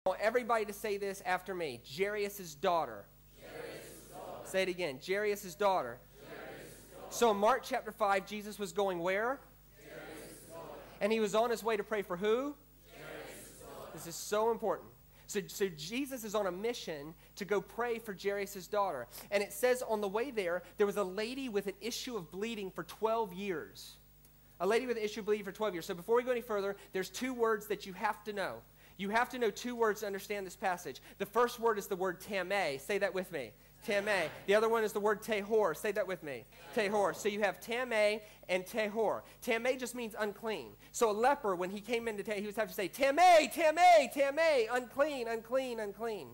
I want everybody to say this after me. Jairus' daughter. Say it again. Jairus' daughter. So in Mark chapter 5, Jesus was going where? And he was on his way to pray for who? This is so important. So Jesus is on a mission to go pray for Jairus' daughter. And it says on the way there was a lady with an issue of bleeding for 12 years. A lady with an issue of bleeding for 12 years. So before we go any further, there's two words that you have to know. You have to know two words to understand this passage. The first word is the word tameh. Say that with me. Tameh. The other one is the word tehor. Say that with me. Tehor. So you have tameh and tehor. Tameh just means unclean. So a leper, when he came into he would have to say, tameh, tameh, tameh, unclean, unclean, unclean.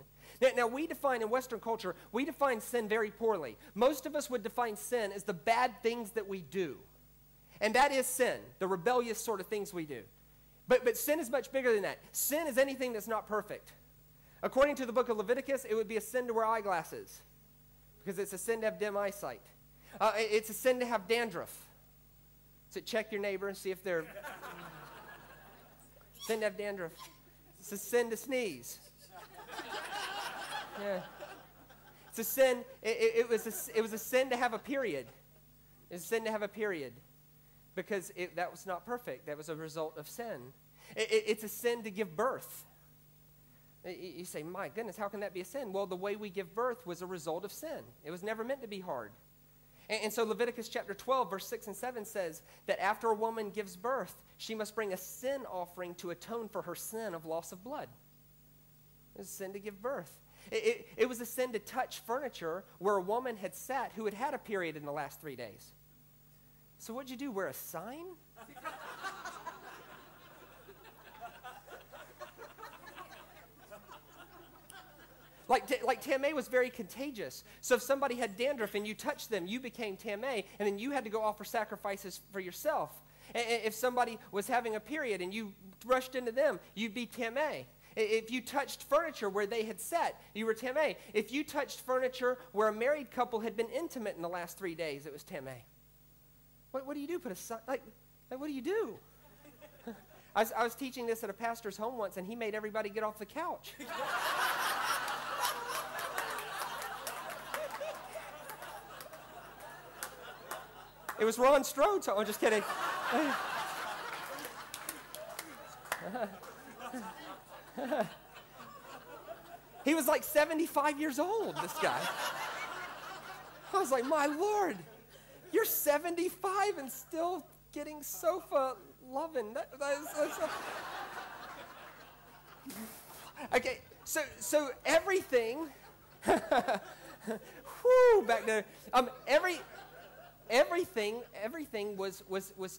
Now we define, in Western culture, we define sin very poorly. Most of us would define sin as the bad things that we do. And that is sin, the rebellious sort of things we do. But sin is much bigger than that. Sin is anything that's not perfect. According to the book of Leviticus, it would be a sin to wear eyeglasses because it's a sin to have dim eyesight. It's a sin to have dandruff. So check your neighbor and see if they're... sin to have dandruff. It's a sin to sneeze. Yeah. It's a sin. It was a sin to have a period. It's a sin to have a period. Because that was not perfect. That was a result of sin. It's a sin to give birth. You say, my goodness, how can that be a sin? Well, the way we give birth was a result of sin. It was never meant to be hard. And so Leviticus chapter 12, verse 6 and 7 says that after a woman gives birth, she must bring a sin offering to atone for her sin of loss of blood. It was a sin to give birth. It was a sin to touch furniture where a woman had sat who had had a period in the last 3 days. So what'd you do, wear a sign? Like tameh was very contagious. So if somebody had dandruff and you touched them, you became tameh, and then you had to go offer sacrifices for yourself. And if somebody was having a period and you rushed into them, you'd be tameh. If you touched furniture where they had sat, you were tameh. If you touched furniture where a married couple had been intimate in the last 3 days, it was tameh. What do you do? Put a sign? Like what do you do? I was teaching this at a pastor's home once, and he made everybody get off the couch. It was Ron Strode, so I'm just kidding. He was like 75 years old, this guy. I was like, my Lord. You're 75 and still getting sofa loving. Okay, so everything, whoo, back there. Everything was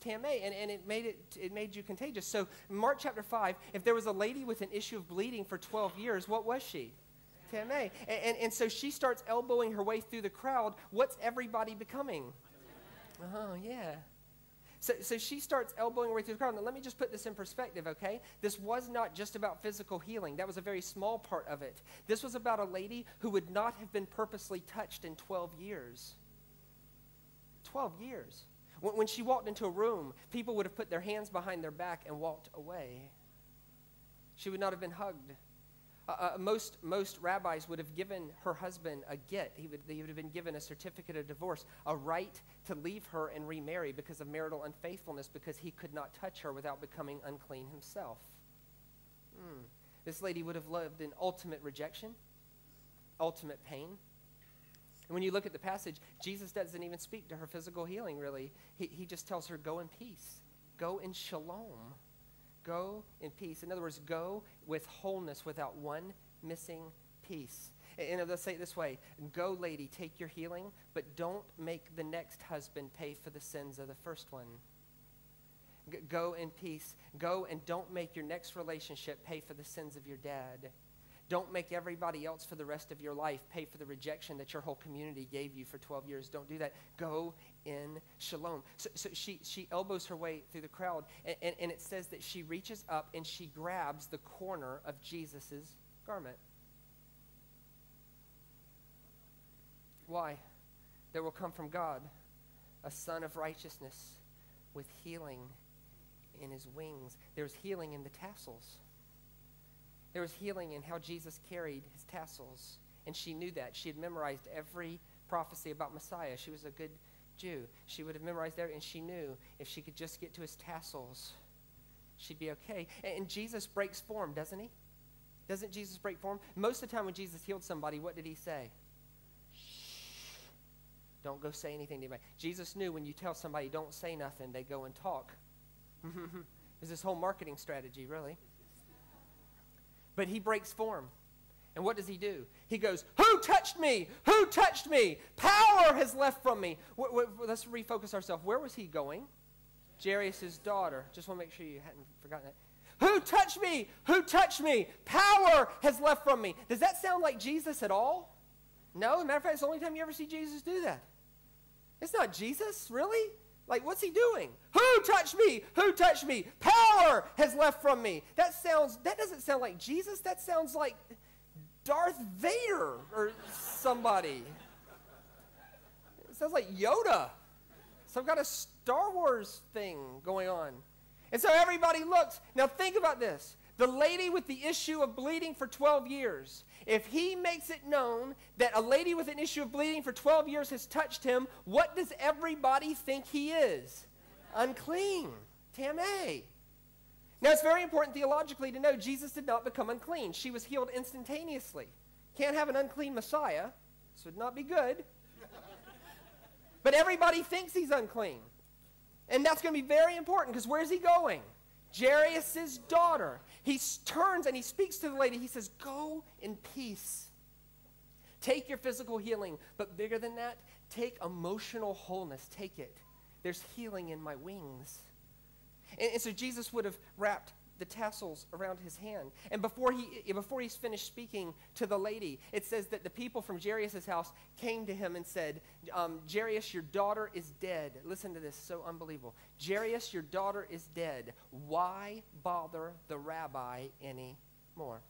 tameh, and it made you contagious. So in Mark chapter 5, if there was a lady with an issue of bleeding for 12 years, what was she? Tameh. And so she starts elbowing her way through the crowd. What's everybody becoming? Oh, yeah. So she starts elbowing her way through the crowd. Now, let me just put this in perspective, okay? This was not just about physical healing. That was a very small part of it. This was about a lady who would not have been purposely touched in 12 years. 12 years. When she walked into a room, people would have put their hands behind their back and walked away. She would not have been hugged. Most rabbis would have given her husband a get. He would have been given a certificate of divorce, a right to leave her and remarry because of marital unfaithfulness, because he could not touch her without becoming unclean himself. This lady would have lived in ultimate rejection, ultimate pain. And when you look at the passage, Jesus doesn't even speak to her physical healing, really. He just tells her, go in peace. Go in shalom. Go in peace. In other words, go with wholeness without one missing piece. And let's say it this way. Go, lady, take your healing, but don't make the next husband pay for the sins of the first one. Go in peace. Go and don't make your next relationship pay for the sins of your dad. Don't make everybody else for the rest of your life pay for the rejection that your whole community gave you for 12 years. Don't do that. Go in shalom. So she elbows her way through the crowd, and it says that she reaches up and she grabs the corner of Jesus' garment. Why? There will come from God a son of righteousness with healing in his wings. There's healing in the tassels. There was healing in how Jesus carried his tassels. And she knew that. She had memorized every prophecy about Messiah. She was a good Jew. She would have memorized everything, and she knew if she could just get to his tassels, she'd be okay. And Jesus breaks form, doesn't he? Doesn't Jesus break form? Most of the time when Jesus healed somebody, what did he say? Shh. Don't go say anything to anybody. Jesus knew when you tell somebody don't say nothing, they go and talk. It's this whole marketing strategy, really. But he breaks form. And what does he do? He goes, who touched me? Who touched me? Power has left from me. Let's refocus ourselves. Where was he going? Jairus' daughter. Just want to make sure you hadn't forgotten that. Who touched me? Who touched me? Power has left from me. Does that sound like Jesus at all? No. As a matter of fact, it's the only time you ever see Jesus do that. It's not Jesus, really? Like, what's he doing? Who touched me? Who touched me? Power has left from me. That doesn't sound like Jesus. That sounds like Darth Vader or somebody. It sounds like Yoda. Some kind of Star Wars thing going on. And so everybody looks. Now think about this. The lady with the issue of bleeding for 12 years. If he makes it known that a lady with an issue of bleeding for 12 years has touched him, what does everybody think he is? Unclean. Tameh. Now it's very important theologically to know Jesus did not become unclean. She was healed instantaneously. Can't have an unclean Messiah. This would not be good. But everybody thinks he's unclean. And that's going to be very important because where's he going? Jairus' daughter. He turns and he speaks to the lady. He says, go in peace. Take your physical healing, but bigger than that, take emotional wholeness. Take it. There's healing in my wings. And so Jesus would have wrapped the tassels around his hand. And before he's finished speaking to the lady, it says that the people from Jairus' house came to him and said, Jairus, your daughter is dead. Listen to this, so unbelievable. Jairus, your daughter is dead. Why bother the rabbi anymore?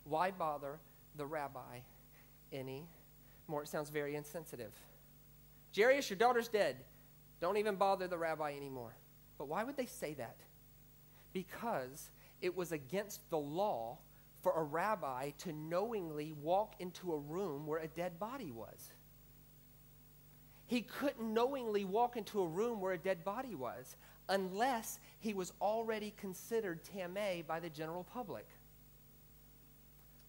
Why bother the rabbi anymore? It sounds very insensitive. Jairus, your daughter's dead. Don't even bother the rabbi anymore. But why would they say that? Because it was against the law for a rabbi to knowingly walk into a room where a dead body was. He couldn't knowingly walk into a room where a dead body was unless he was already considered tameh by the general public.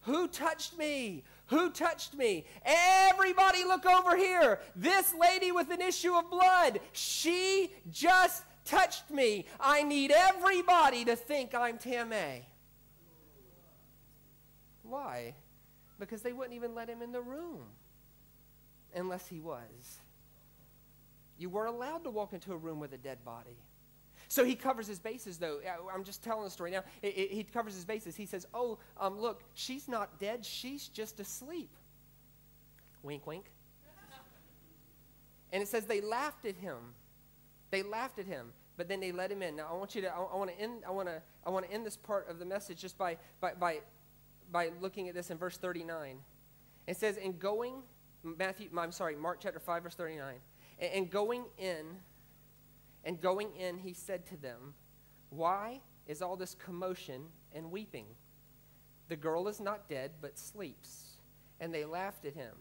Who touched me? Who touched me? Everybody look over here. This lady with an issue of blood, she just touched me. I need everybody to think I'm tameh. Why? Because they wouldn't even let him in the room unless he was. You weren't allowed to walk into a room with a dead body. So he covers his bases, though. I'm just telling the story now. He covers his bases. He says, look, she's not dead. She's just asleep. Wink, wink. And it says they laughed at him. They laughed at him, but then they let him in. Now I want to end this part of the message just by looking at this in verse 39. It says, Mark chapter 5, verse 39. And going in, he said to them, why is all this commotion and weeping? The girl is not dead, but sleeps. And they laughed at him.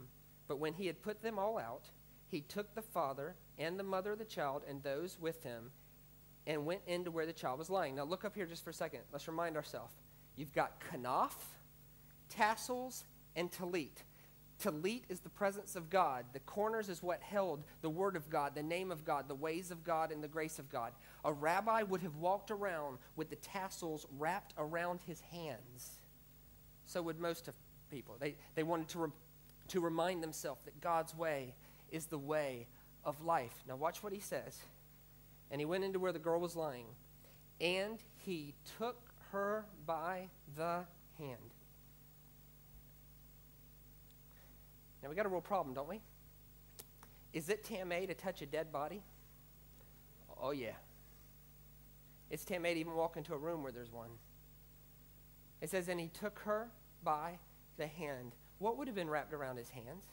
But when he had put them all out, he took the father and the mother of the child and those with him and went into where the child was lying. Now look up here just for a second. Let's remind ourselves. You've got kanaf, tassels, and talit. Talit is the presence of God. The corners is what held the word of God, the name of God, the ways of God, and the grace of God. A rabbi would have walked around with the tassels wrapped around his hands. So would most of people. They wanted to remind themselves that God's way is the way of life. Now watch what he says. And he went into where the girl was lying, and he took her by the hand. Now we got a real problem, don't we? Is it tameh to touch a dead body? Oh yeah. It's tameh to even walk into a room where there's one. It says, and he took her by the hand. What would have been wrapped around his hands?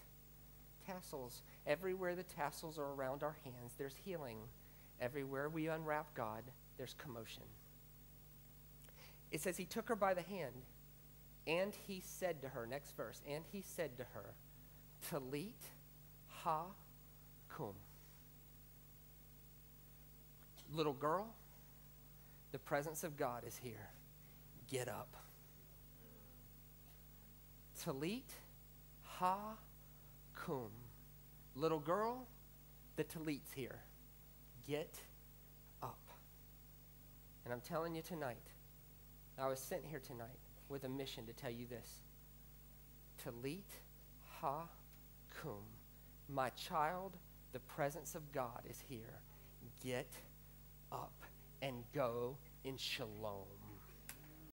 Tassels. Everywhere the tassels are around our hands, there's healing. Everywhere we unwrap God, there's commotion. It says he took her by the hand. And he said to her, next verse, and he said to her, Talit ha kum. Little girl, the presence of God is here. Get up. Talit ha kum. Little girl, the talit's here. Get up. And I'm telling you tonight, I was sent here tonight with a mission to tell you this. Talit ha kum. My child, the presence of God is here. Get up and go in shalom.